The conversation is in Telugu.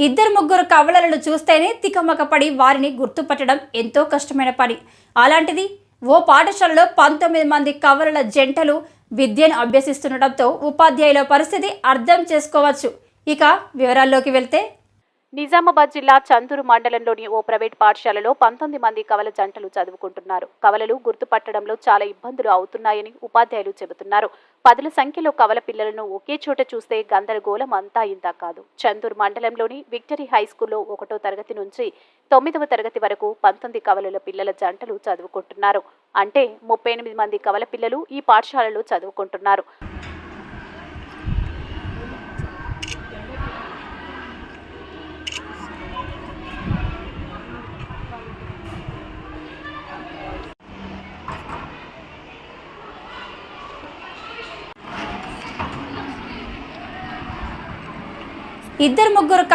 ఇద్దరు ముగ్గురు కవలలను చూస్తేనే తికమకపడి వారిని గుర్తుపట్టడం ఎంతో కష్టమైన పని. అలాంటిది ఓ పాఠశాలలో 19 మంది కవలల జంటలు విద్యను అభ్యసిస్తుండటంతో ఉపాధ్యాయుల పరిస్థితి అర్థం చేసుకోవచ్చు. ఇక వివరాల్లోకి వెళ్తే, నిజామాబాద్ జిల్లా చందూరు మండలంలోని ఓ ప్రైవేట్ పాఠశాలలో 19 మంది కవల జంటలు చదువుకుంటున్నారు. కవలలు గుర్తుపట్టడంలో చాలా ఇబ్బందులు అవుతున్నాయని ఉపాధ్యాయులు చెబుతున్నారు. 10ల సంఖ్యలో కవల పిల్లలను ఒకే చోట చూస్తే గందరగోళం అంతా ఇంతా కాదు. చందూరు మండలంలోని విక్టరీ హై స్కూల్లో 1వ తరగతి నుంచి 9వ తరగతి వరకు 19 కవలల పిల్లల జంటలు చదువుకుంటున్నారు. అంటే 38 మంది కవల పిల్లలు ఈ పాఠశాలలో చదువుకుంటున్నారు. ఇద్దరు ముగ్గురు